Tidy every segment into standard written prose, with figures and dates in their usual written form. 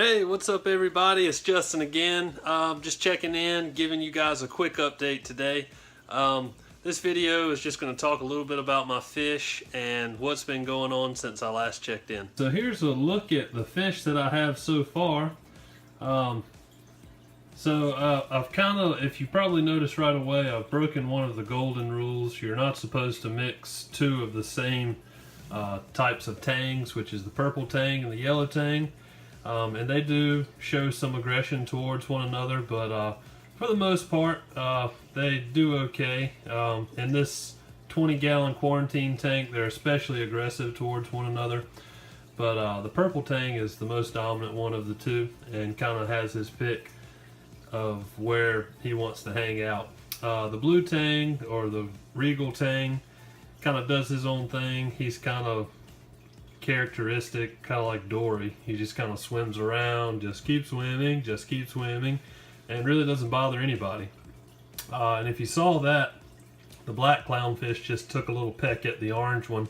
Hey, what's up everybody? It's Justin again. Just checking in, giving you guys a quick update today. This video is just going to talk a little bit about my fish and what's been going on since I last checked in. So here's a look at the fish that I have so far. I've kind of, if you probably noticed right away, I've broken one of the golden rules. You're not supposed to mix two of the same types of tangs, which is the purple tang and the yellow tang. And they do show some aggression towards one another, but for the most part, they do okay. In this 20-gallon quarantine tank, they're especially aggressive towards one another. But the purple tang is the most dominant one of the two and kind of has his pick of where he wants to hang out. The blue tang, or the regal tang, kind of does his own thing. He's kind of characteristic, kind of like Dory. He just kind of swims around, just keeps swimming, and really doesn't bother anybody. And if you saw that, the black clownfish just took a little peck at the orange one,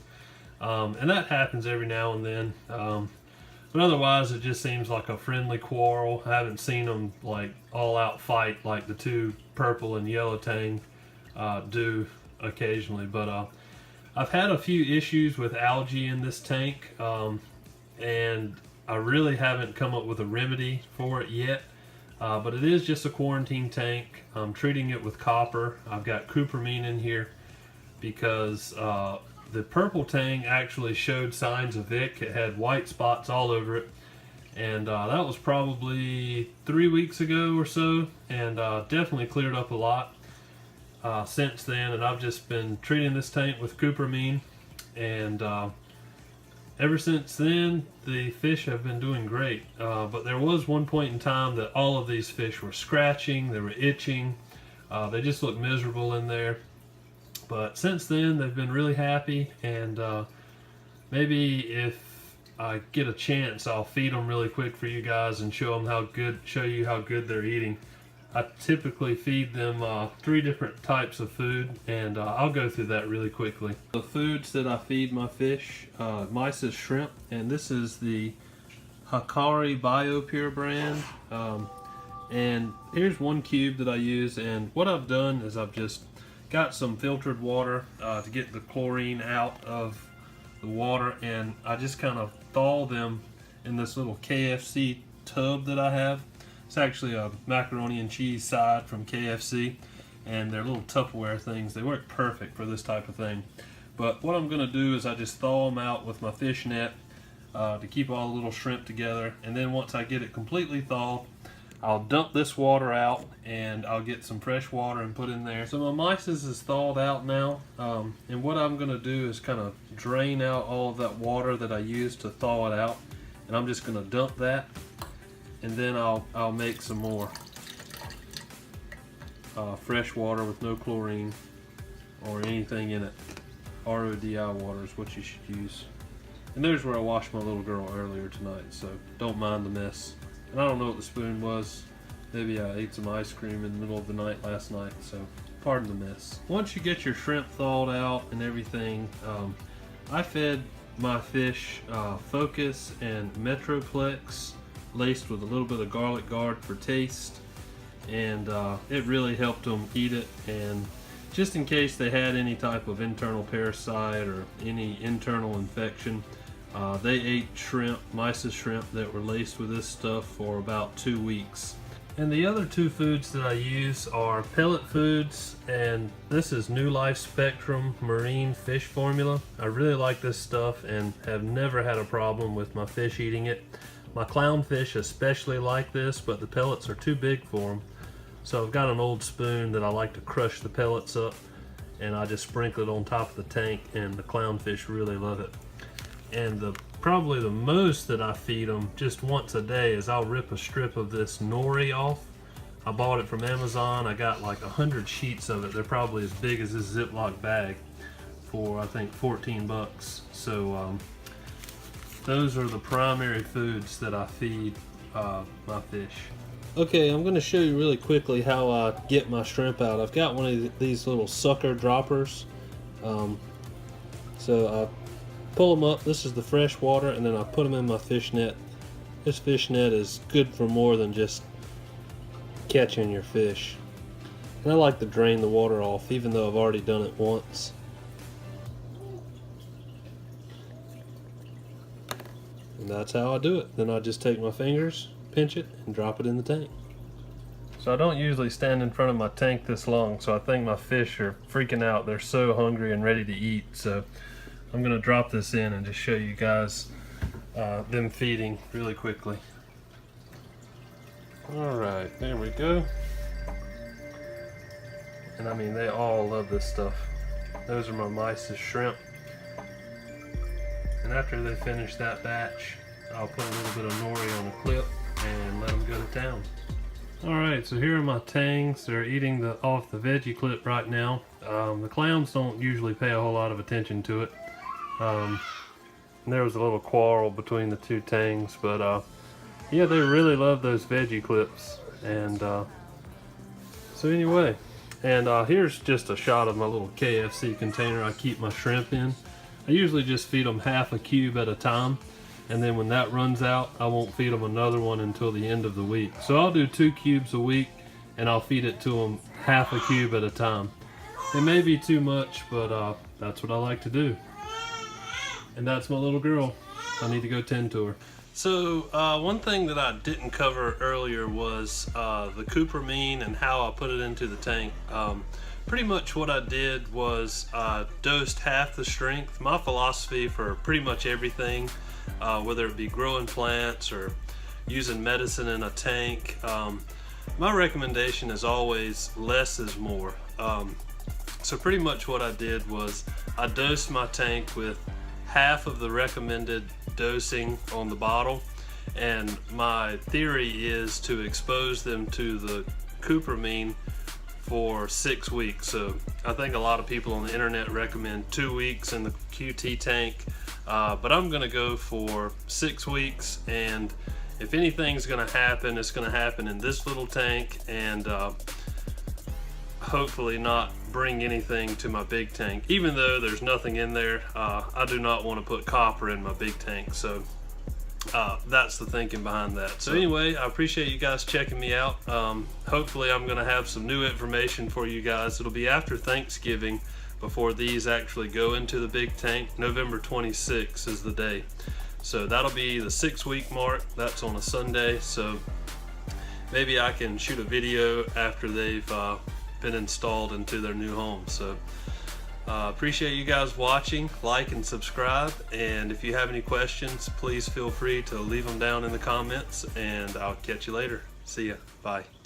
and that happens every now and then. But otherwise, it just seems like a friendly quarrel. I haven't seen them like all-out fight like the two purple and yellow tang do occasionally, but I've had a few issues with algae in this tank, and I really haven't come up with a remedy for it yet, but it is just a quarantine tank. I'm treating it with copper. I've got cupramine in here because the purple tang actually showed signs of ick. It had white spots all over it, and that was probably 3 weeks ago or so, and definitely cleared up a lot since then. And I've just been treating this tank with cupramine, and ever since then the fish have been doing great. But there was one point in time that all of these fish were scratching, they were itching, they just looked miserable in there. But since then they've been really happy, and maybe if I get a chance I'll feed them really quick for you guys and show you how good they're eating. I typically feed them 3 different types of food, and I'll go through that really quickly. The foods that I feed my fish, Mises shrimp, and this is the Hikari BioPure brand. And here's 1 cube that I use, and what I've done is I've just got some filtered water to get the chlorine out of the water, and I just kind of thaw them in this little KFC tub that I have. It's actually a macaroni and cheese side from KFC, and they're little Tupperware things. They work perfect for this type of thing. But what I'm going to do is I just thaw them out with my fish net to keep all the little shrimp together, and then once I get it completely thawed, I'll dump this water out and I'll get some fresh water and put in there. So my Mises is thawed out now, and what I'm going to do is kind of drain out all of that water that I used to thaw it out, and I'm just going to dump that. And then I'll make some more fresh water with no chlorine or anything in it. RODI water is what you should use. And there's where I washed my little girl earlier tonight, so don't mind the mess. And I don't know what the spoon was. Maybe I ate some ice cream in the middle of the night last night, so pardon the mess. Once you get your shrimp thawed out and everything, I fed my fish Focus and Metroplex, laced with a little bit of garlic guard for taste, and it really helped them eat it. And just in case they had any type of internal parasite or any internal infection, they ate shrimp, Mises shrimp, that were laced with this stuff for about 2 weeks. And the other 2 foods that I use are pellet foods, and this is New Life Spectrum Marine Fish Formula. I really like this stuff and have never had a problem with my fish eating it. My clownfish especially like this, but the pellets are too big for them. So I've got an old spoon that I like to crush the pellets up, and I just sprinkle it on top of the tank, and the clownfish really love it. And probably the most that I feed them just once a day is I'll rip a strip of this nori off. I bought it from Amazon. I got like 100 sheets of it. They're probably as big as this Ziploc bag for I think 14 bucks. So those are the primary foods that I feed my fish. Okay, I'm going to show you really quickly how I get my shrimp out. I've got one of these little sucker droppers. So I pull them up. This is the fresh water, and then I put them in my fish net This fish net is good for more than just catching your fish. And I like to drain the water off, even though I've already done it once. And that's how I do it. Then I just take my fingers, pinch it, and drop it in the tank. So I don't usually stand in front of my tank this long, so I think my fish are freaking out. They're so hungry and ready to eat. So I'm gonna drop this in and just show you guys them feeding really quickly. All right, there we go. And I mean, they all love this stuff. Those are my Mysis shrimp. And after they finish that batch, I'll put a little bit of nori on a clip and let them go to town. Alright, so here are my tangs. They're eating off the veggie clip right now. The clowns don't usually pay a whole lot of attention to it. And there was a little quarrel between the two tangs, but yeah, they really love those veggie clips. And so anyway, and here's just a shot of my little KFC container I keep my shrimp in. I usually just feed them half a cube at a time, and then when that runs out, I won't feed them another one until the end of the week. So I'll do 2 cubes a week, and I'll feed it to them half a cube at a time. It may be too much, but that's what I like to do. And that's my little girl. I need to go tend to her. So one thing that I didn't cover earlier was the cupramine and how I put it into the tank. Pretty much what I did was dosed half the strength. My philosophy for pretty much everything, whether it be growing plants or using medicine in a tank, my recommendation is always less is more. So pretty much what I did was I dosed my tank with half of the recommended dosing on the bottle, and my theory is to expose them to the cupramine for 6 weeks. So I think a lot of people on the internet recommend 2 weeks in the QT tank, but I'm gonna go for 6 weeks, and if anything's gonna happen, it's gonna happen in this little tank, and hopefully not bring anything to my big tank. Even though there's nothing in there, I do not want to put copper in my big tank. So that's the thinking behind that. So anyway, I appreciate you guys checking me out. Hopefully I'm gonna have some new information for you guys. It'll be after Thanksgiving before these actually go into the big tank. November 26th is the day. So that'll be the 6-week mark. That's on a Sunday. So maybe I can shoot a video after they've been installed into their new home. So appreciate you guys watching. Like and subscribe, and if you have any questions, please feel free to leave them down in the comments, and I'll catch you later. See ya. Bye.